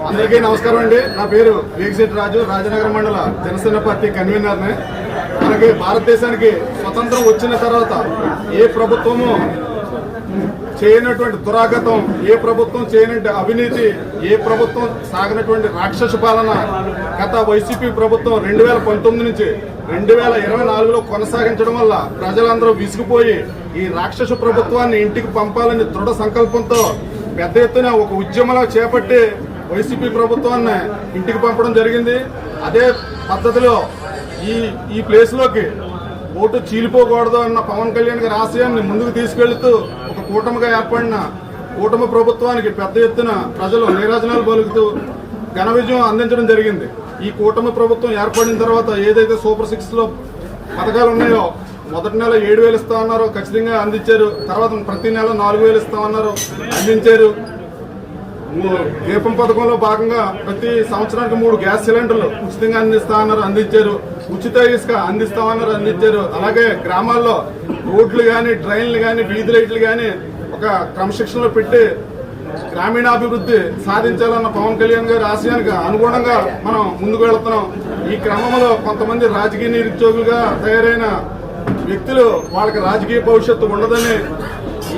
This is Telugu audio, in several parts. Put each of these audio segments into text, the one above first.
అందరికీ నమస్కారం అండి. నా పేరు వేగిశెట్టి రాజు, రాజనగరం మండల జనసేన పార్టీ కన్వీనర్ని. మనకి భారతదేశానికి స్వతంత్రం వచ్చిన తర్వాత ఏ ప్రభుత్వము చేయనటువంటి దురాగతం, ఏ ప్రభుత్వం చేయనటువంటి అవినీతి, ఏ ప్రభుత్వం సాగినటువంటి రాక్షస పాలన గత వైసీపీ ప్రభుత్వం 2019 నుంచి 2024లో కొనసాగించడం వల్ల ప్రజలందరూ విసిగిపోయి ఈ రాక్షస ప్రభుత్వాన్ని ఇంటికి పంపాలని దృఢ సంకల్పంతో పెద్ద ఎత్తున ఒక ఉద్యమంలో చేపట్టి వైసీపీ ప్రభుత్వాన్ని ఇంటికి పంపడం జరిగింది. అదే పద్ధతిలో ఈ ప్లేస్లోకి ఓటు చీలిపోకూడదు అన్న పవన్ కళ్యాణ్ గారి ఆశయాన్ని ముందుకు తీసుకెళ్తూ ఒక కూటమిగా ఏర్పడిన కూటమి ప్రభుత్వానికి పెద్ద ఎత్తున ప్రజలు నీరాజనాలు పలుకుతూ ఘన విజయం అందించడం జరిగింది. ఈ కూటమి ప్రభుత్వం ఏర్పడిన తర్వాత ఏదైతే సూపర్ 6లో పథకాలు ఉన్నాయో, మొదటి నెల 7,000 ఇస్తామన్నారో ఖచ్చితంగా అందించారు. తర్వాత ప్రతి నెల 4,000 ఇస్తామన్నారు, అందించారు. దీపం పథకంలో భాగంగా ప్రతి సంవత్సరానికి 3 గ్యాస్ సిలిండర్లు ఉచితంగా అందిస్తామన్నారు, అందించారు. ఉచిత ఇసుక అందిస్తామన్నారు, అందించారు. అలాగే గ్రామాల్లో రోడ్లు కానీ, డ్రైన్లు కానీ, వీధి లైట్లు కానీ ఒక క్రమశిక్షణలో పెట్టి గ్రామీణాభివృద్ధి సాధించాలన్న పవన్ కళ్యాణ్ గారి ఆశయానికి అనుగుణంగా మనం ముందుకు వెళుతున్నాం. ఈ క్రమంలో కొంతమంది రాజకీయ నిరుద్యోగులుగా తయారైన వ్యక్తులు వాళ్ళకి రాజకీయ భవిష్యత్తు ఉండదని,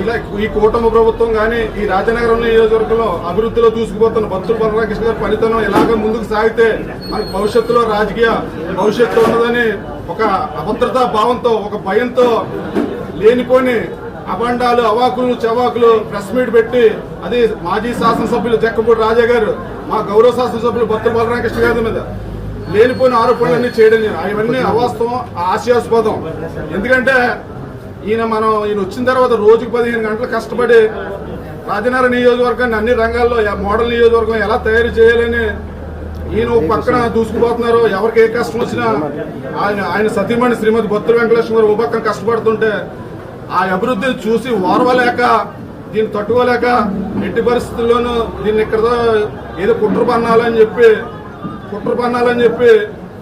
ఇలా ఈ కూటమి ప్రభుత్వం కానీ ఈ రాజనగరం నియోజకవర్గంలో అభివృద్ధిలో దూసుకుపోతున్న బత్తుల బలరామకృష్ణ గారి పనితనం ఇలాగ ముందుకు సాగితే మనకి భవిష్యత్తులో రాజకీయ భవిష్యత్తు ఉన్నదని ఒక అభద్రతా భావంతో, ఒక భయంతో లేనిపోని అబండాలు, అవాకులు చవాకులు ప్రెస్ మీట్ పెట్టి, అది మాజీ శాసనసభ్యులు జక్కపూడి రాజా గారు, మా గౌరవ శాసనసభ్యులు బత్తుల బలరామకృష్ణ గారి మీద లేనిపోయిన ఆరోపణలన్నీ చేయడం, అవన్నీ అవాస్తవం, హాస్యాస్పదం. ఎందుకంటే ఈయన వచ్చిన తర్వాత రోజుకు 15 గంటలు కష్టపడి రాజనగరం నియోజకవర్గాన్ని అన్ని రంగాల్లో మోడల్ నియోజకవర్గం ఎలా తయారు చేయాలని ఈయన ఒక పక్కన దూసుకుపోతున్నారు. ఎవరికి ఏ కష్టం వచ్చినా ఆయన సతీమణి శ్రీమతి బొత్తుల వెంకటేశ్వర గారు ఒక పక్కన కష్టపడుతుంటే ఆ అభివృద్ధిని చూసి ఓర్వలేక, దీన్ని తట్టుకోలేక ఎట్టి పరిస్థితుల్లోనూ దీన్ని ఇక్కడ ఏదో కుట్ర పన్నాలని చెప్పి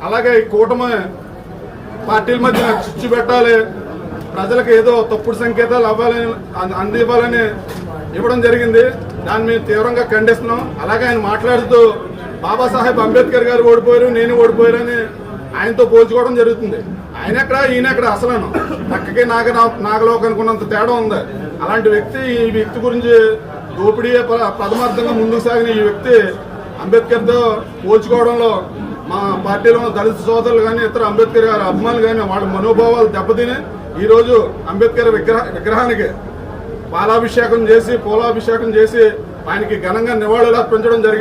అలాగే ఈ కూటమి పార్టీల మధ్య చిచ్చు పెట్టాలి, ప్రజలకు ఏదో తప్పుడు సంకేతాలు అందివ్వాలని ఇవ్వడం జరిగింది. దాన్ని మేము తీవ్రంగా ఖండిస్తున్నాం. అలాగే ఆయన మాట్లాడుతూ బాబాసాహెబ్ అంబేద్కర్ గారు ఓడిపోయారు, నేను ఓడిపోయారని ఆయనతో పోల్చుకోవడం జరుగుతుంది. ఈయనెక్కడ అసలు నక్కకి నాగలోకి అనుకున్నంత తేడా ఉంది. అలాంటి వ్యక్తి, ఈ వ్యక్తి గురించి దోపిడీ ప్రథమార్థంగా ముందుకు సాగిన ఈ వ్యక్తి అంబేద్కర్తో పోల్చుకోవడంలో మా పార్టీలో దళిత సోదరులు కానీ, ఇతర అంబేద్కర్ గారి అభిమానులు కానీ వాళ్ళ మనోభావాలు దెబ్బతిని ఈరోజు అంబేద్కర్ విగ్రహానికి పూలాభిషేకం చేసి ఆయనకి ఘనంగా నివాళులు అర్పించడం జరిగింది.